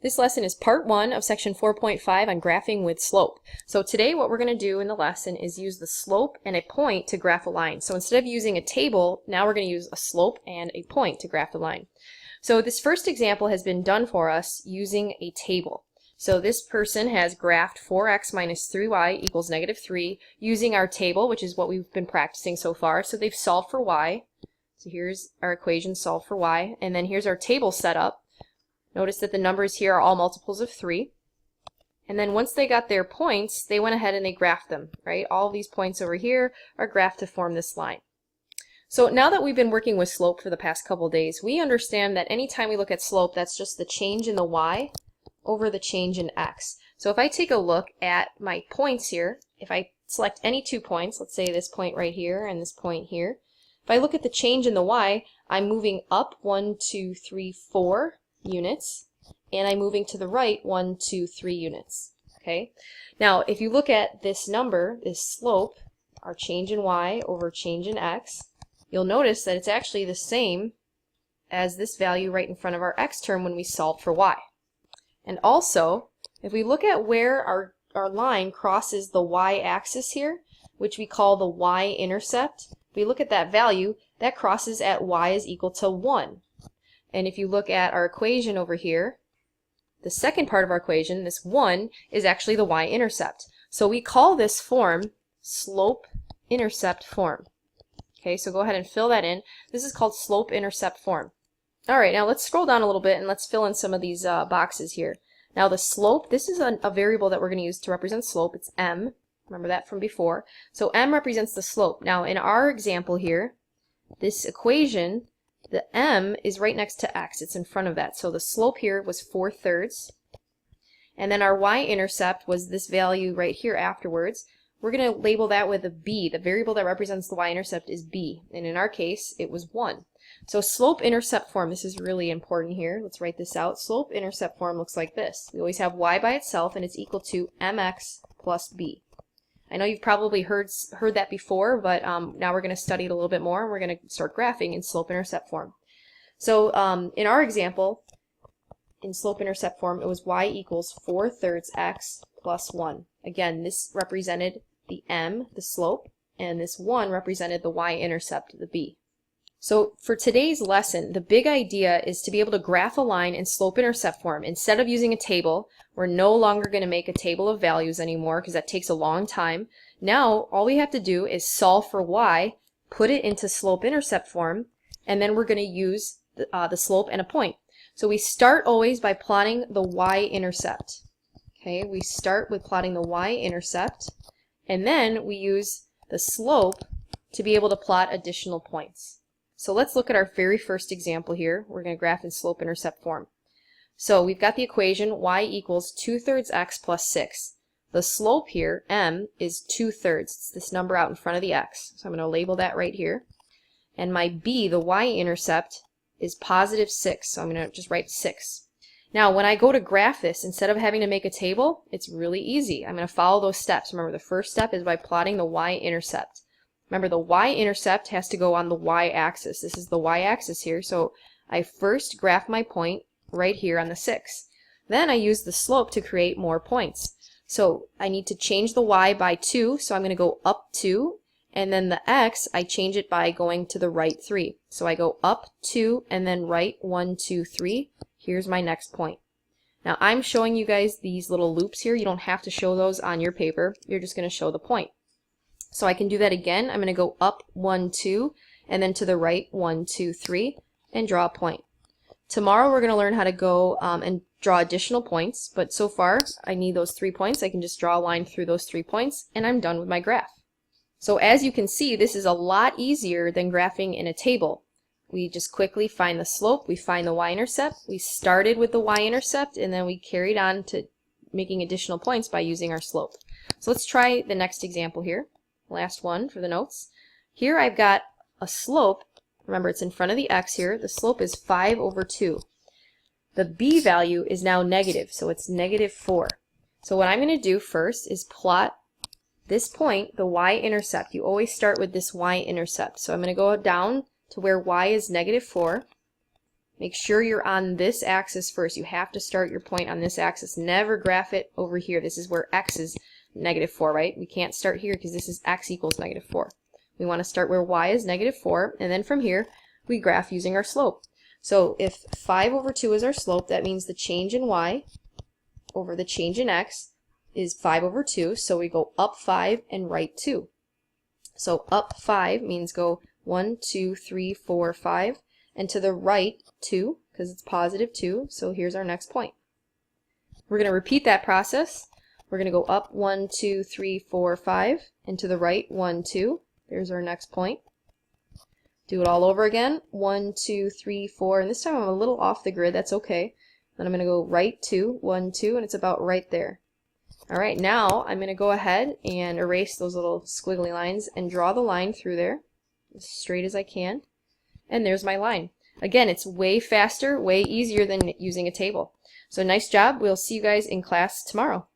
This lesson is part 1 of section 4.5 on graphing with slope. So today what we're going to do in the lesson is use the slope and a point to graph a line. So instead of using a table, now we're going to use a slope and a point to graph the line. So this first example has been done for us using a table. So this person has graphed 4x minus 3y equals -3 using our table, which is what we've been practicing so far. So they've solved for y. So here's our equation solved for y, and then here's our table set up. Notice that the numbers here are all multiples of 3. And then once they got their points, they went ahead and they graphed them, right? All these points over here are graphed to form this line. So now that we've been working with slope for the past couple days, we understand that anytime we look at slope, that's just the change in the y over the change in x. So if I take a look at my points here, if I select any 2 points, let's say this point right here and this point here, if I look at the change in the y, I'm moving up 1, 2, 3, 4 units, and I'm moving to the right 1, 2, 3 units. Okay. Now, if you look at this number, this slope, our change in y over change in x, you'll notice that it's actually the same as this value right in front of our x term when we solve for y. And also, if we look at where our line crosses the y-axis here, which we call the y-intercept, if we look at that value, that crosses at y is equal to 1. And if you look at our equation over here, the second part of our equation, this 1, is actually the y-intercept. So we call this form slope-intercept form. Okay, so go ahead and fill that in. This is called slope-intercept form. Alright, now let's scroll down a little bit and let's fill in some of these boxes here. Now the slope, this is a variable that we're going to use to represent slope. It's m. Remember that from before. So m represents the slope. Now in our example here, this equation, the m is right next to x. It's in front of that. So the slope here was 4/3. And then our y-intercept was this value right here afterwards. We're going to label that with a b. The variable that represents the y-intercept is b. And in our case, it was 1. So slope-intercept form, this is really important here. Let's write this out. Slope-intercept form looks like this. We always have y by itself, and it's equal to mx plus b. I know you've probably heard that before, but now we're going to study it a little bit more, and we're going to start graphing in slope-intercept form. So in our example, in slope-intercept form, it was y equals 4/3 x plus 1. Again, this represented the m, the slope, and this 1 represented the y-intercept, the b. So for today's lesson, the big idea is to be able to graph a line in slope-intercept form. Instead of using a table, we're no longer going to make a table of values anymore because that takes a long time. Now, all we have to do is solve for y, put it into slope-intercept form, and then we're going to use the slope and a point. So we start always by plotting the y-intercept. Okay, we start with plotting the y-intercept, and then we use the slope to be able to plot additional points. So let's look at our very first example here. We're going to graph in slope-intercept form. So we've got the equation y equals 2/3 x plus 6. The slope here, m, is 2/3. It's this number out in front of the x. So I'm going to label that right here. And my b, the y-intercept, is +6. So I'm going to just write 6. Now when I go to graph this, instead of having to make a table, it's really easy. I'm going to follow those steps. Remember, the first step is by plotting the y-intercept. Remember, the y-intercept has to go on the y-axis. This is the y-axis here, so I first graph my point right here on the 6. Then I use the slope to create more points. So I need to change the y by 2, so I'm going to go up 2, and then the x, I change it by going to the right 3. So I go up 2, and then right 1, 2, 3. Here's my next point. Now I'm showing you guys these little loops here. You don't have to show those on your paper. You're just going to show the point. So I can do that again. I'm going to go up 1, 2, and then to the right 1, 2, 3, and draw a point. Tomorrow we're going to learn how to go and draw additional points, but so far I need those 3 points. I can just draw a line through those 3 points, and I'm done with my graph. So as you can see, this is a lot easier than graphing in a table. We just quickly find the slope, we find the y-intercept. We started with the y-intercept, and then we carried on to making additional points by using our slope. So let's try the next example here. Last one for the notes. Here I've got a slope. Remember, it's in front of the x here. The slope is 5/2. The b value is now negative, so it's -4. So what I'm going to do first is plot this point, the y-intercept. You always start with this y-intercept. So I'm going to go down to where y is -4, make sure you're on this axis first. You have to start your point on this axis. Never graph it over here. This is where x is -4, right? We can't start here because this is x equals -4. We want to start where y is -4, and then from here we graph using our slope. So if 5/2 is our slope, that means the change in y over the change in x is 5/2, so we go up 5 and right 2. So up 5 means go 1, 2, 3, 4, 5, and to the right 2, because it's +2, so here's our next point. We're going to repeat that process. We're going to go up 1, 2, 3, 4, 5, and to the right 1, 2. There's our next point. Do it all over again. 1, 2, 3, 4, and this time I'm a little off the grid. That's okay. Then I'm going to go right 2, 1, 2, and it's about right there. Alright, now I'm going to go ahead and erase those little squiggly lines and draw the line through there as straight as I can. And there's my line. Again, it's way faster, way easier than using a table. So nice job. We'll see you guys in class tomorrow.